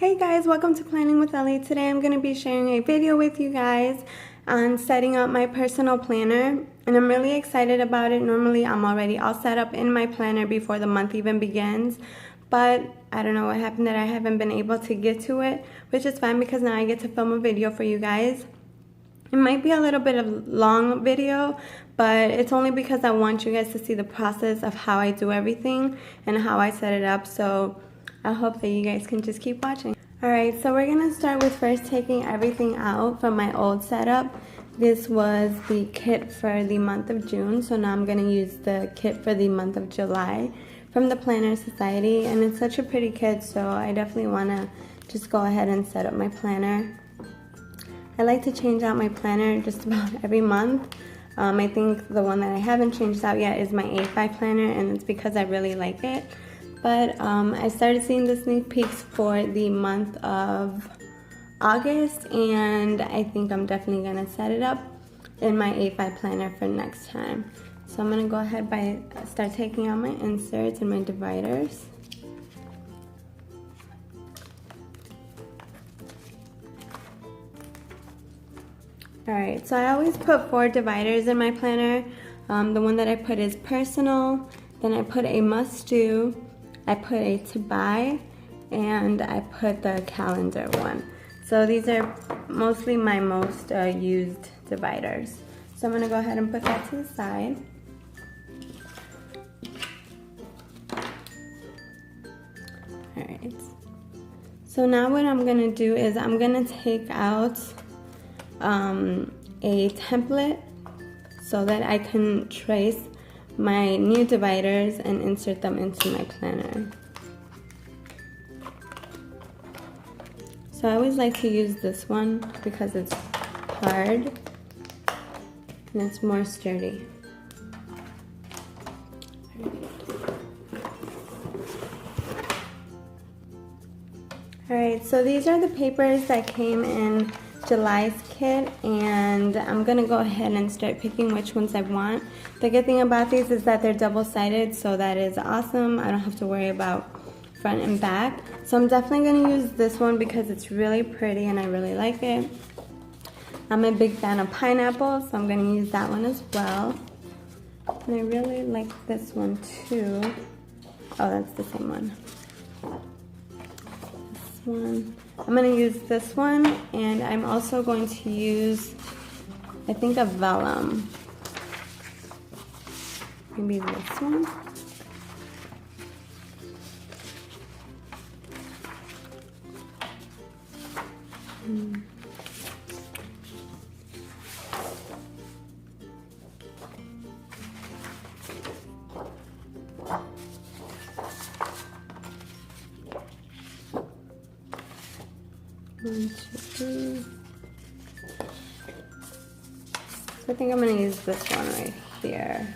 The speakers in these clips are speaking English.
Hey guys, welcome to Planning with Ellie. Today I'm going to be sharing a video with you guys on setting up my personal planner, and I'm really excited about it. Normally I'm already all set up in my planner before the month even begins, but I don't know what happened that I haven't been able to get to it, which is fine because now I get to film a video for you guys. It might be a little bit of a long video, but it's only because I want you guys to see the process of how I do everything and how I set it up. So I hope that you guys can just keep watching. Alright, so we're going to start with first taking everything out from my old setup. This was the kit for the month of June, so now I'm going to use the kit for the month of July from the Planner Society. And it's such a pretty kit, so I definitely want to just go ahead and set up my planner. I like to change out my planner just about every month. I think the one that I haven't changed out yet is my A5 planner, and it's because I really like it. But I started seeing the sneak peeks for the month of August, and I think I'm definitely going to set it up in my A5 planner for next time. So I'm going to go ahead and start taking out my inserts and my dividers. Alright, so I always put 4 dividers in my planner. The one that I put is personal, then I put a must do, I put a to buy, and I put the calendar one. So these are mostly my most used dividers. So I'm going to go ahead and put that to the side. Alright, so now what I'm going to do is I'm going to take out a template so that I can trace my new dividers and insert them into my planner. So I always like to use this one because it's hard and it's more sturdy. Alright, so these are the papers that came in July's kit, and I'm gonna go ahead and start picking which ones I want. The good thing about these is that they're double-sided, so that is awesome. I don't have to worry about front and back. So I'm definitely gonna use this one because it's really pretty and I really like it. I'm a big fan of pineapple, so I'm gonna use that one as well. And I really like this one too. Oh, that's the same one. This one. I'm going to use this one, and I'm also going to use, I think, a vellum. Maybe this one. One, 2, 3. So I think I'm going to use this one right here.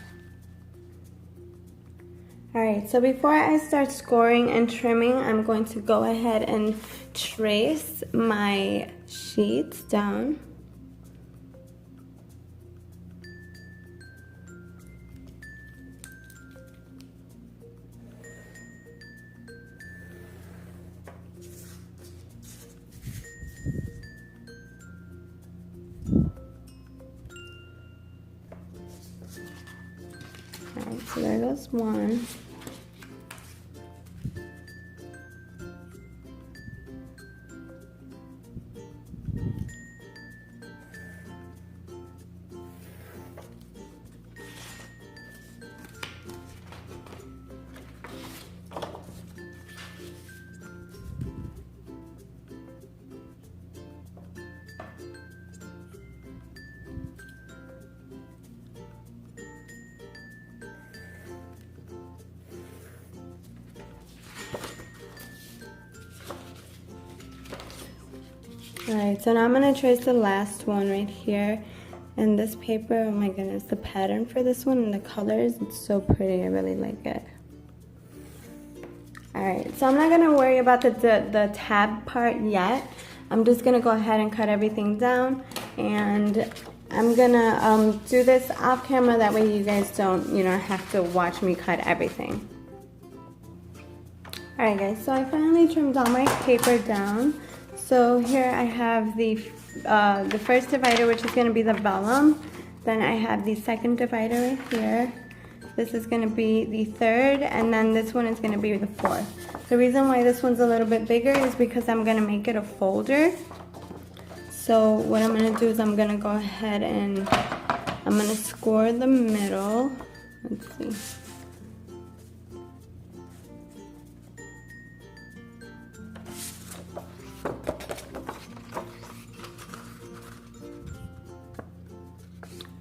Alright, so before I start scoring and trimming, I'm going to go ahead and trace my sheets down. Alright, so there goes one. Alright, so now I'm going to trace the last one right here. And this paper, oh my goodness, the pattern for this one and the colors, it's so pretty. I really like it. Alright, so I'm not going to worry about the tab part yet. I'm just going to go ahead and cut everything down. And I'm going to do this off camera, that way you guys don't, have to watch me cut everything. Alright guys, so I finally trimmed all my paper down. So here I have the first divider, which is going to be the vellum. Then I have the second divider right here. This is going to be the third, and then this one is going to be the fourth. The reason why this one's a little bit bigger is because I'm going to make it a folder. So what I'm going to do is I'm going to go ahead and I'm going to score the middle. Let's see.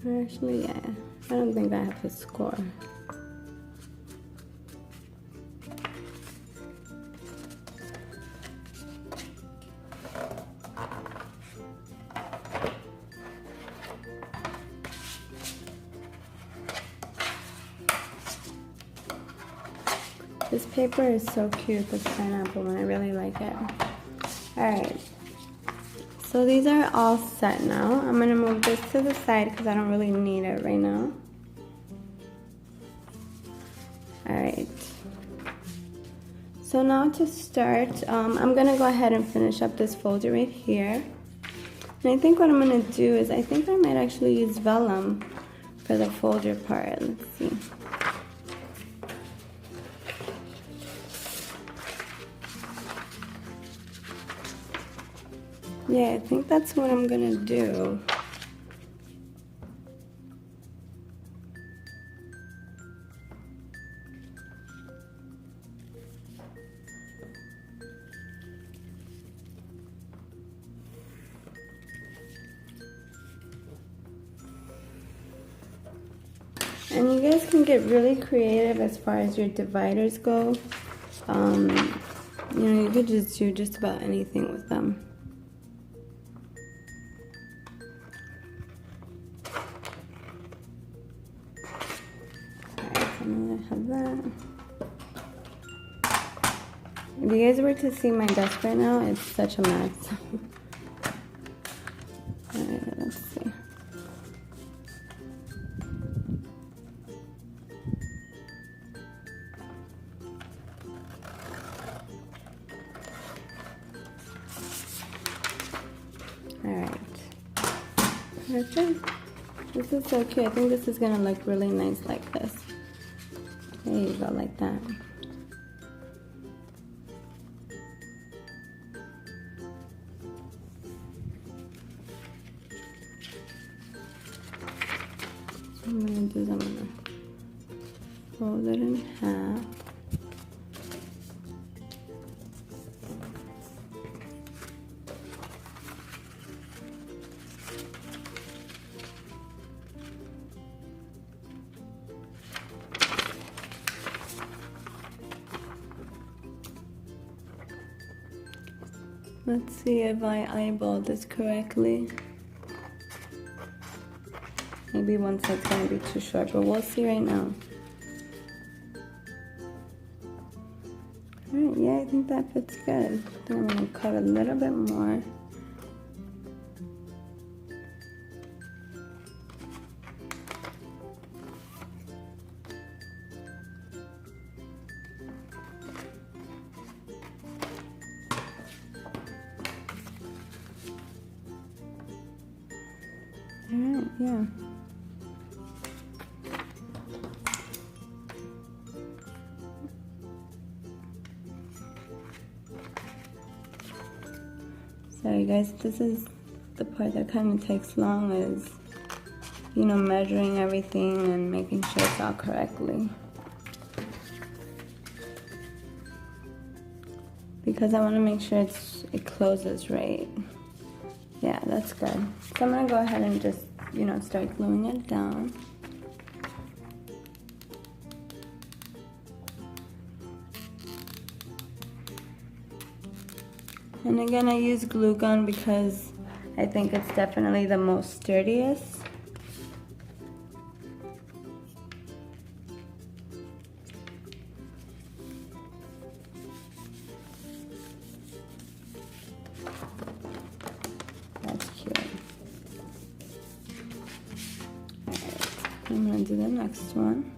Actually, yeah, I don't think I have to score. This paper is so cute, this pineapple one, I really like it. Alright, so these are all set now. I'm going to move this to the side because I don't really need it right now. Alright, so now to start, I'm going to go ahead and finish up this folder right here. And I think what I'm going to do is, I think I might actually use vellum for the folder part. Let's see. Yeah, I think that's what I'm gonna do. And you guys can get really creative as far as your dividers go. You know, you could just do just about anything with them. I'm gonna have that. If you guys were to see my desk right now, it's such a mess. Alright, let's see. Alright. Perfect. This is so cute. I think this is gonna look really nice like this. There you go, like that. So I'm gonna do is I'm gonna fold it in half. Let's see if I eyeballed this correctly. Maybe one side's gonna be too short, but we'll see right now. Alright, yeah, I think that fits good. Then I'm gonna cut a little bit more. Alright, yeah. Sorry guys, this is the part that kind of takes long, is, you know, measuring everything and making sure it's all correctly. Because I want to make sure it closes right. Yeah, that's good. So I'm going to go ahead and just, you know, start gluing it down. And again, I use glue gun because I think it's definitely the most sturdiest. That's cute. Alright, I'm gonna do the next one.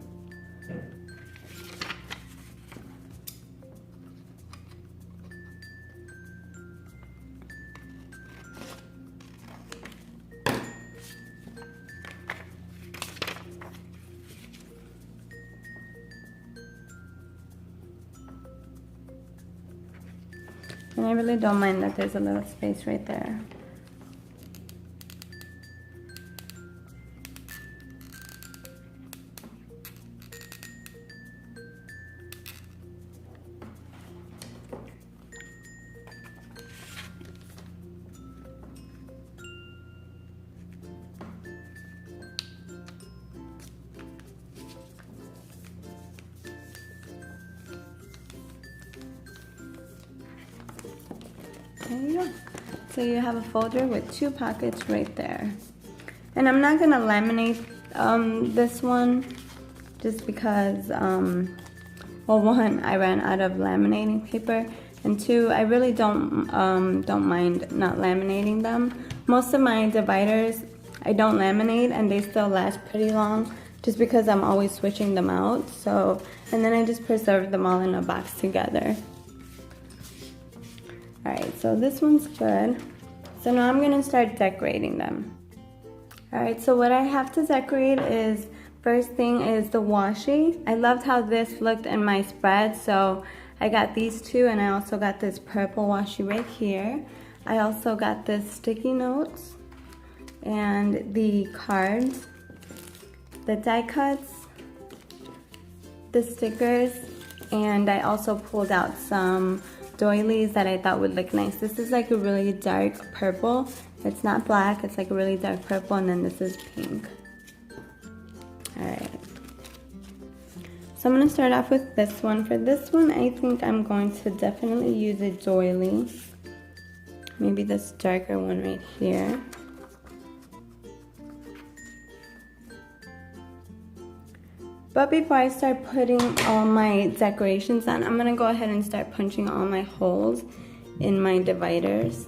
And I really don't mind that there's a little space right there. There you go. So you have a folder with 2 pockets right there. And I'm not gonna laminate this one just because, well, 1, I ran out of laminating paper, and 2, I really don't mind not laminating them. Most of my dividers I don't laminate and they still last pretty long just because I'm always switching them out. So, and then I just preserve them all in a box together. Alright, so this one's good. So now I'm gonna start decorating them. Alright, so what I have to decorate is, first thing is the washi. I loved how this looked in my spread, so I got these 2, and I also got this purple washi right here. I also got this sticky notes and the cards, the die cuts, the stickers, and I also pulled out some doilies that I thought would look nice. This is like a really dark purple. It's not black, it's like a really dark purple, and then this is pink. Alright. So I'm going to start off with this one. For this one, I think I'm going to definitely use a doily. Maybe this darker one right here. But before I start putting all my decorations on, I'm going to go ahead and start punching all my holes in my dividers.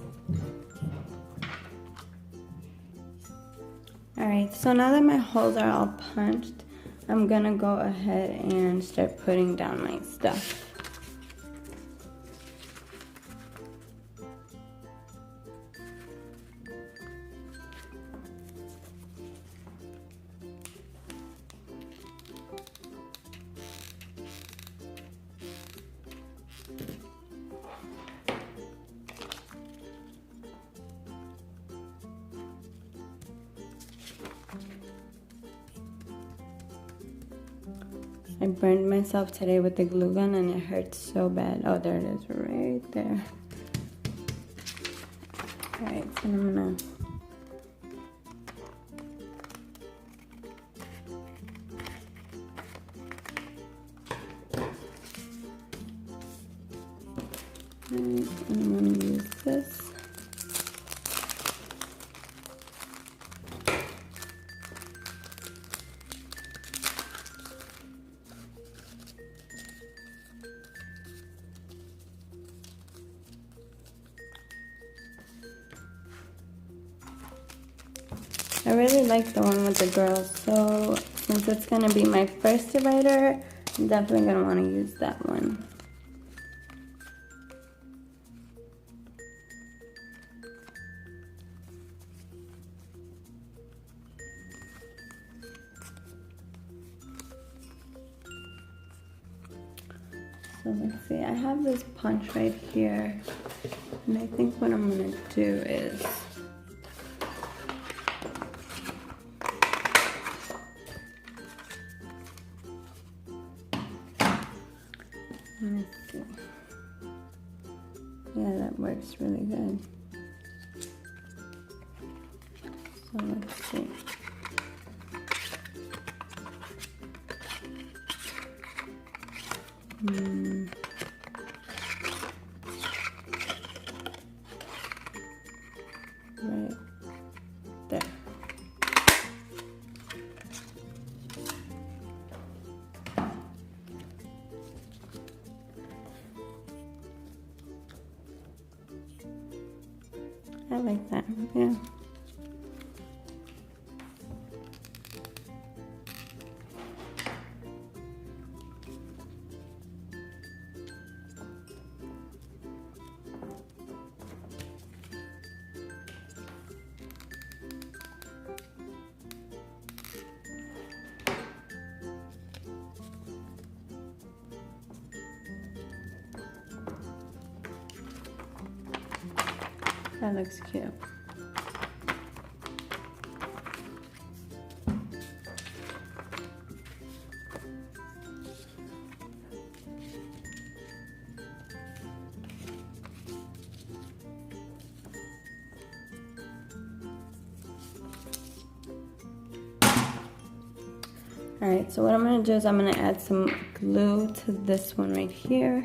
Alright, so now that my holes are all punched, I'm going to go ahead and start putting down my stuff. I burned myself today with the glue gun and it hurts so bad. Oh, there it is right there. Alright, so I'm gonna and I'm gonna use this. I really like the one with the girls, so since it's going to be my first divider, I'm definitely going to want to use that one. So let's see, I have this punch right here, and I think what I'm going to do is let's see. Yeah, that works really good. So let's see. Right there. I like that, yeah. That looks cute. Alright, so what I'm going to do is I'm going to add some glue to this one right here.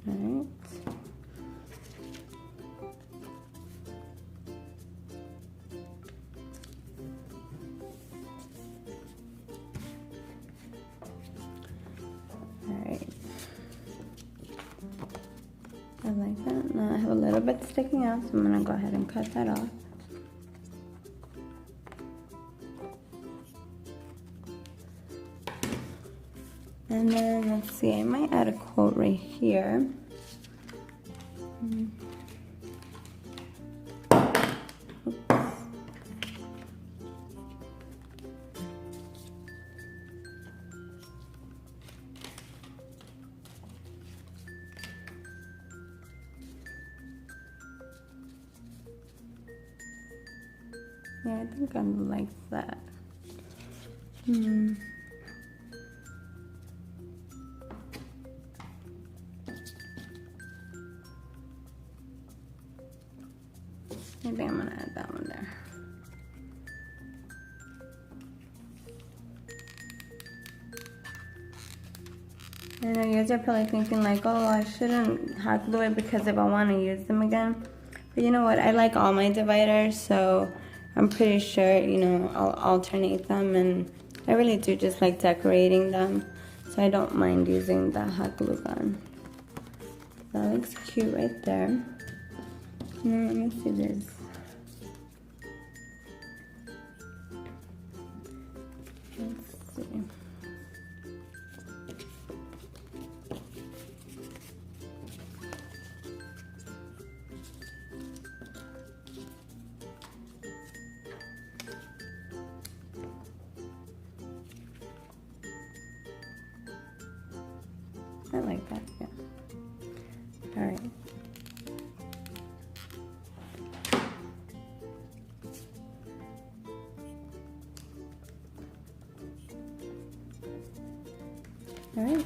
Alright. Alright. I like that. Now I have a little bit sticking out, so I'm going to go ahead and cut that off. And then, let's see, I might add a quote right here. Oops. Yeah, I think I like that. Maybe I'm gonna add that one there. I know you guys are probably thinking like, oh, I shouldn't hot glue it because if I want to use them again. But you know what? I like all my dividers, so I'm pretty sure, you know, I'll alternate them, and I really do just like decorating them, so I don't mind using the hot glue gun. That looks cute right there. Now let me see this. Let's see. I like that, yeah. All right. All right.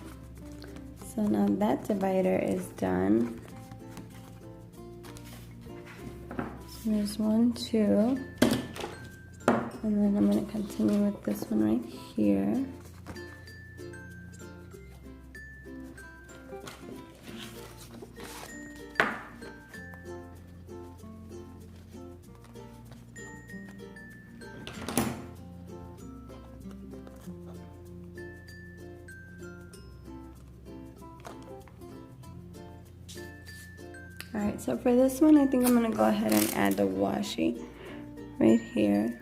So now that divider is done. So there's 1, 2. And then I'm going to continue with this one right here. Alright, so for this one, I think I'm going to go ahead and add the washi right here.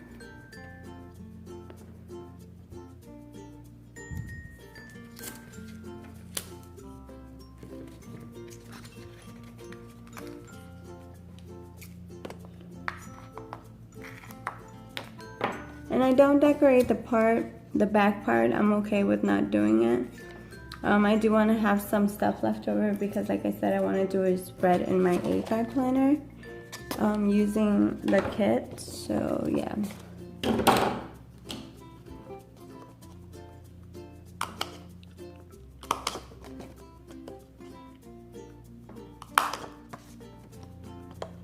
And I don't decorate the back part. I'm okay with not doing it. I do want to have some stuff left over because, like I said, I want to do a spread in my A5 planner using the kit. So yeah.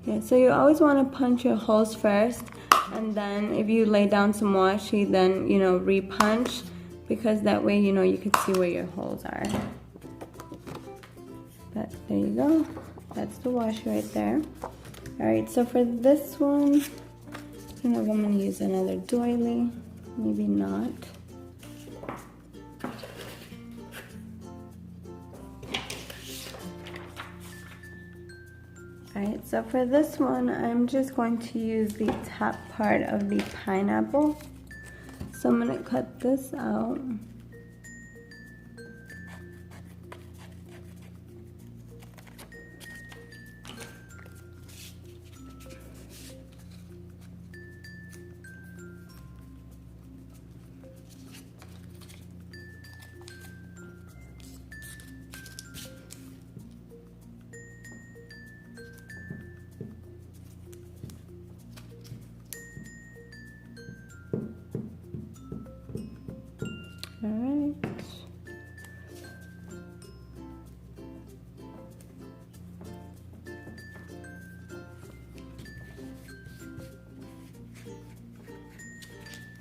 Yeah, so you always want to punch your holes first, and then if you lay down some washi, then, you know, re-punch, because that way, you know, you can see where your holes are. But there you go. That's the washi right there. Alright, so for this one, I don't know if I'm going to use another doily. Maybe not. Alright, so for this one, I'm just going to use the top part of the pineapple. So I'm going to cut this out.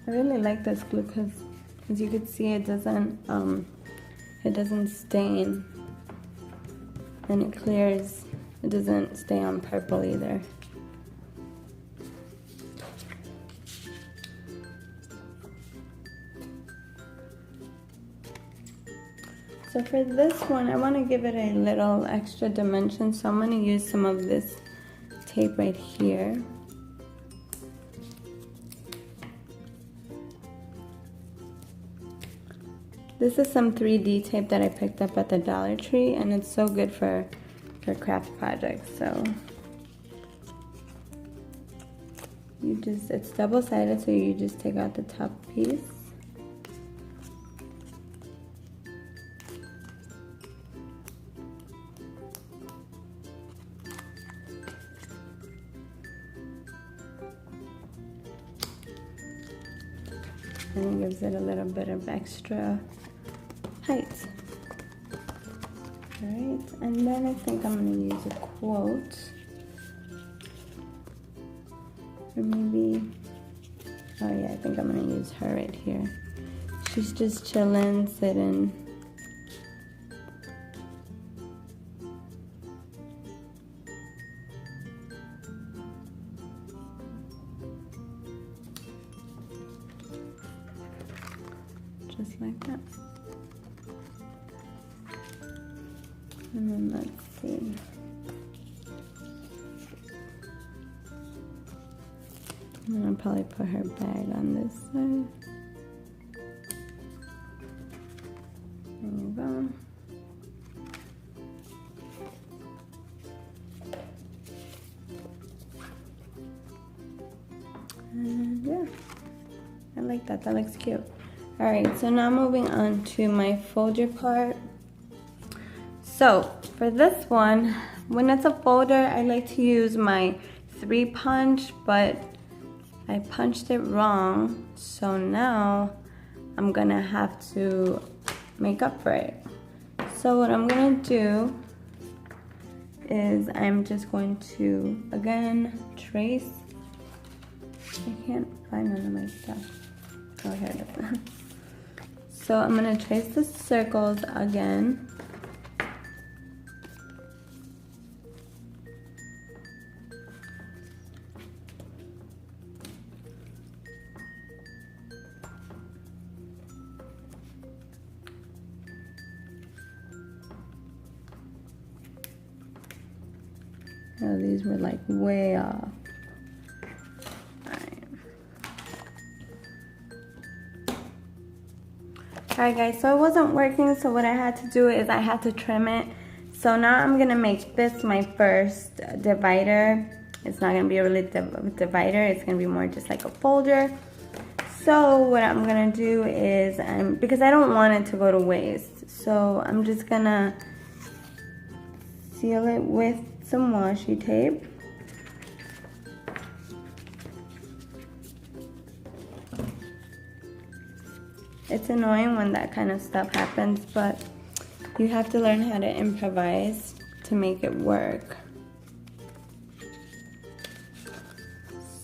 I really like this glue because, as you can see, it doesn't stain, and it clears. It doesn't stay on purple either. So for this one, I want to give it a little extra dimension, so I'm going to use some of this tape right here. This is some 3D tape that I picked up at the Dollar Tree, and it's so good for craft projects. So it's double-sided, so you just take out the top piece. And it gives it a little bit of extra height. Alright, and then I think I'm going to use a quote. Or maybe, oh yeah, I think I'm going to use her right here. She's just chilling, sitting. Just like that. And then let's see. I'm gonna probably put her bag on this side. There you go. And yeah, I like that. That looks cute. Alright, so now moving on to my folder part. So for this one, when it's a folder, I like to use my 3-punch, but I punched it wrong. So now I'm gonna have to make up for it. So what I'm gonna do is I'm just going to, again, trace. I can't find none of my stuff. Oh, here it is. So I'm gonna trace the circles again. Oh, these were like way off. Alright guys, so it wasn't working, so what I had to do is I had to trim it. So now I'm gonna make this my first divider. It's not gonna be a really divider, it's gonna be more just like a folder. So what I'm gonna do is, because I don't want it to go to waste, so I'm just gonna seal it with some washi tape. It's annoying when that kind of stuff happens, but you have to learn how to improvise to make it work.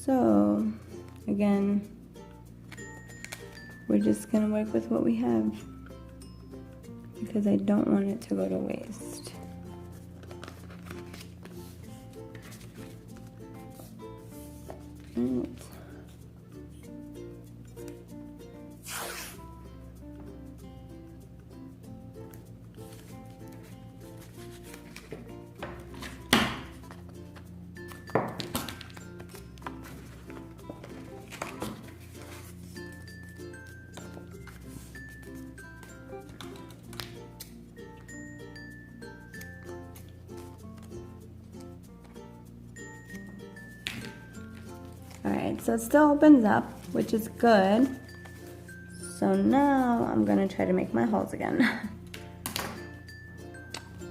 So, again, we're just gonna work with what we have because I don't want it to go to waste. Right. Alright, so it still opens up, which is good. So now I'm gonna try to make my holes again.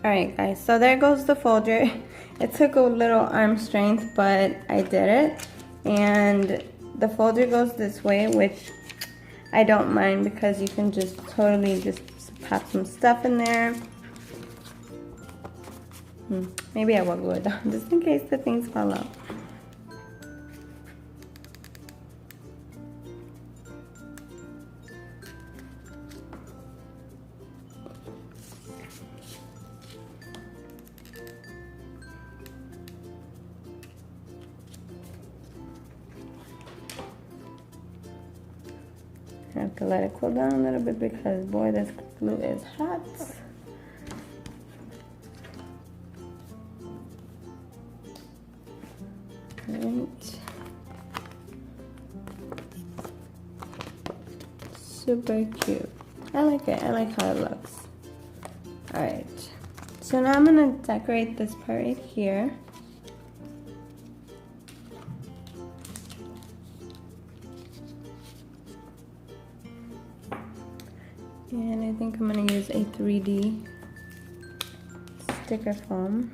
Alright guys, so there goes the folder. It took a little arm strength, but I did it. And the folder goes this way, which I don't mind because you can just totally just pop some stuff in there. Maybe I will glue it down just in case the things fall out. I have to let it cool down a little bit because, boy, this glue is hot. Right. Super cute. I like it. I like how it looks. Alright. So now I'm going to decorate this part right here. And I think I'm going to use a 3D sticker foam.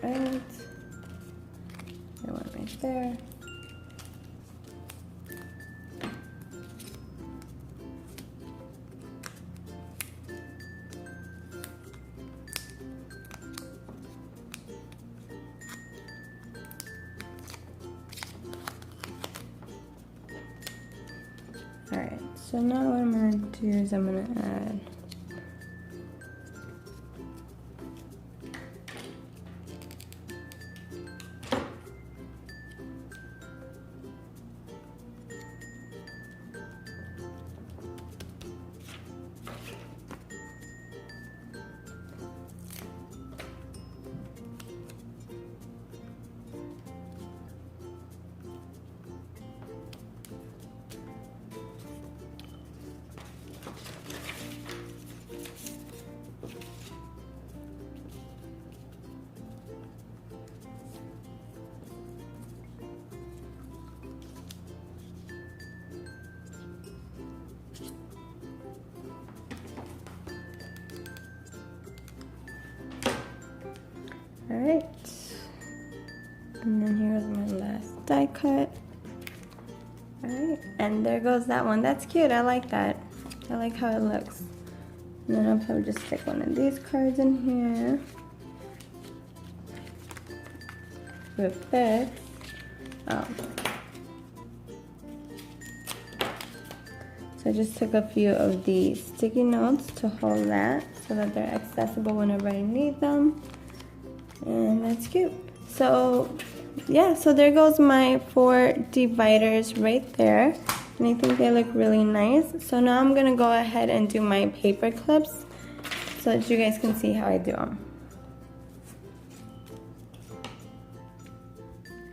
Right. There one right there. Alright, so now what I'm going to do is I'm going to add Alright, and then here's my last die cut. Alright, and there goes that one. That's cute, I like that. I like how it looks. And then I'll probably just stick one of these cards in here. With this. Oh. So I just took a few of the sticky notes to hold that so that they're accessible whenever I need them. And that's cute. So yeah, so there goes my 4 dividers right there, and I think they look really nice. So now I'm gonna go ahead and do my paper clips so that you guys can see how I do them.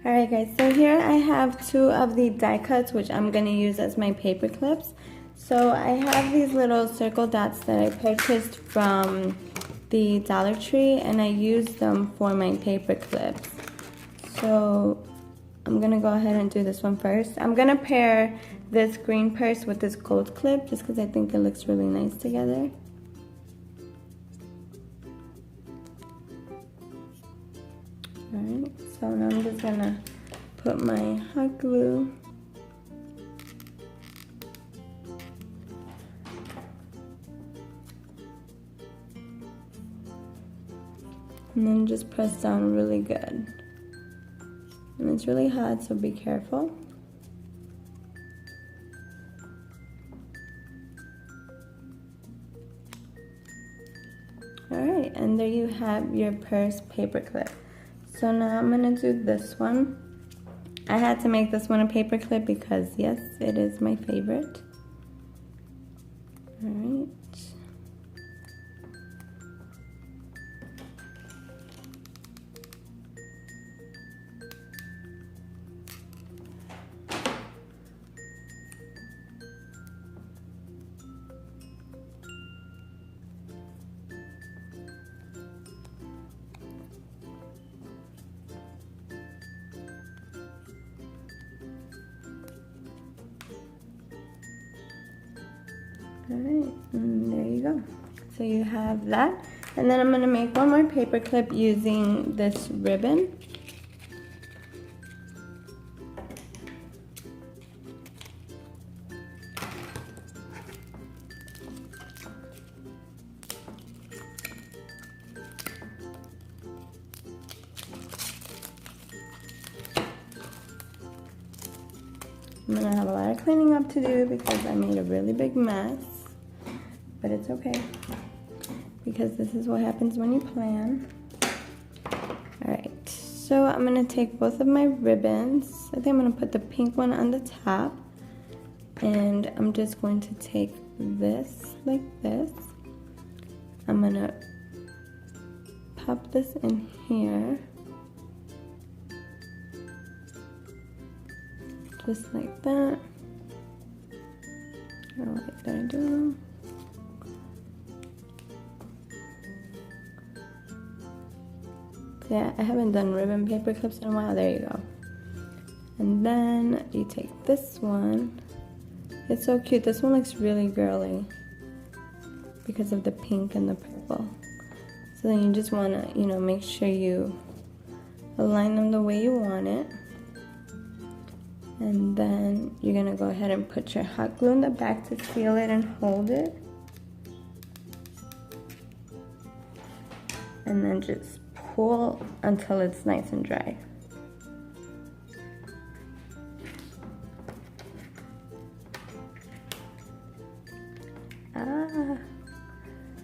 Alright guys, so here I have 2 of the die cuts which I'm gonna use as my paper clips. So I have these little circle dots that I purchased from the Dollar Tree, and I use them for my paper clips. So I'm gonna go ahead and do this one first. I'm gonna pair this green purse with this gold clip just because I think it looks really nice together. Alright, so now I'm just gonna put my hot glue and then just press down really good. And it's really hot, so be careful. Alright, and there you have your purse paper clip. So now I'm gonna do this one. I had to make this one a paper clip because yes, it is my favorite. Alright. Alright, and there you go. So you have that. And then I'm going to make one more paper clip using this ribbon. I'm gonna have a lot of cleaning up to do because I made a really big mess, but it's okay because this is what happens when you plan. All right, so I'm gonna take both of my ribbons. I think I'm gonna put the pink one on the top, and I'm just going to take this like this. I'm gonna pop this in here, just like that. I don't like that I do. Yeah, I haven't done ribbon paper clips in a while. There you go. And then you take this one. It's so cute. This one looks really girly because of the pink and the purple. So then you just want to, you know, make sure you align them the way you want it. And then you're going to go ahead and put your hot glue in the back to seal it and hold it. And then just pull until it's nice and dry.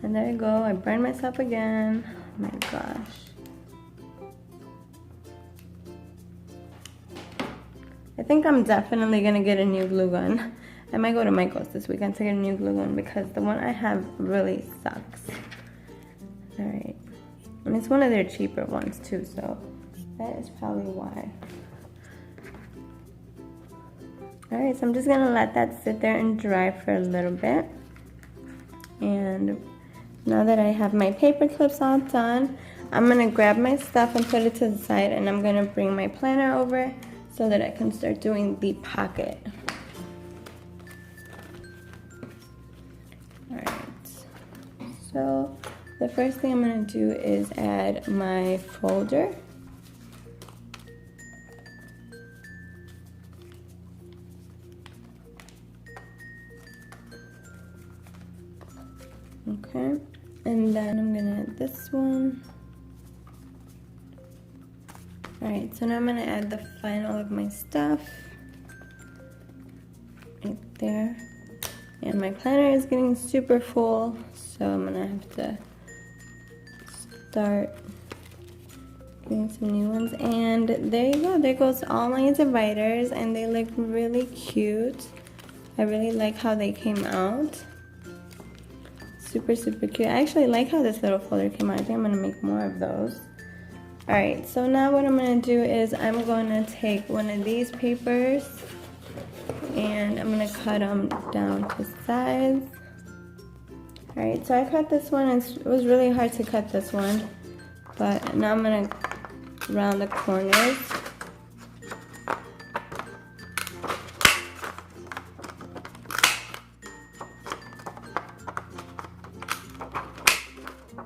And there you go, I burned myself again. Oh my gosh. I think I'm definitely gonna get a new glue gun. I might go to Michael's this weekend to get a new glue gun because the one I have really sucks. Alright. And it's one of their cheaper ones too, so that is probably why. Alright, so I'm just gonna let that sit there and dry for a little bit. And now that I have my paper clips all done, I'm gonna grab my stuff and put it to the side, and I'm gonna bring my planner over so that I can start doing the pocket. Alright, so the first thing I'm gonna do is add my folder. Okay, and then I'm gonna add this one. Alright, so now I'm gonna add the final of my stuff right there. And my planner is getting super full, so I'm gonna have to start getting some new ones. And there you go, there goes all my dividers, and they look really cute. I really like how they came out. Super, super cute. I actually like how this little folder came out. I think I'm gonna make more of those. Alright, so now what I'm gonna do is I'm gonna take one of these papers and I'm gonna cut them down to size. Alright, so I cut this one. It was really hard to cut this one, but now I'm gonna round the corners.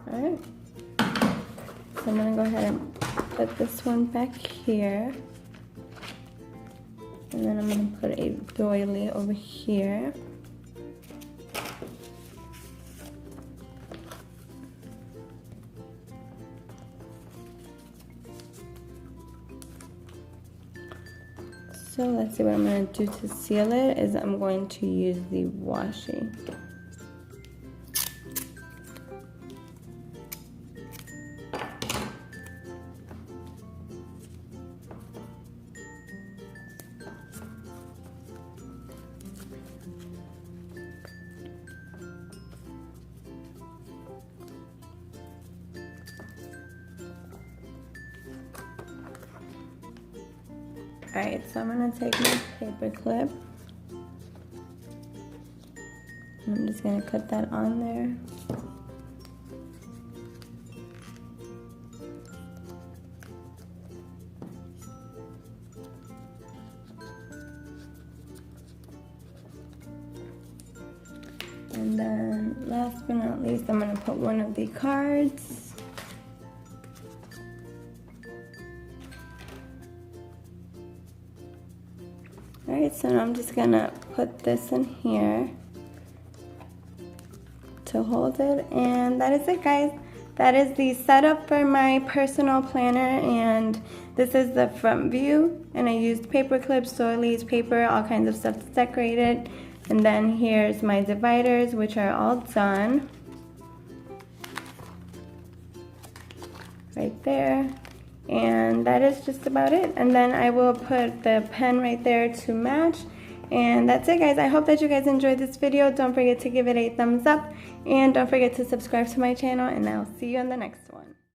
Alright, so I'm gonna go ahead and put this one back here, and then I'm gonna put a doily over here. So let's see, what I'm gonna do to seal it is I'm going to use the washi. Alright, so I'm going to take my paper clip, and I'm just going to cut that on there. And then last but not least, I'm going to put one of the cards. Alright, so now I'm just gonna put this in here to hold it, and that is it, guys. that is the setup for my personal planner, and this is the front view, and I used paper clips, doilies, paper, all kinds of stuff to decorate it. And then here's my dividers, which are all done right there. And that is just about it. And then I will put the pen right there to match. And that's it, guys. I hope that you guys enjoyed this video. Don't forget to give it a thumbs up, and don't forget to subscribe to my channel, and I'll see you on the next one.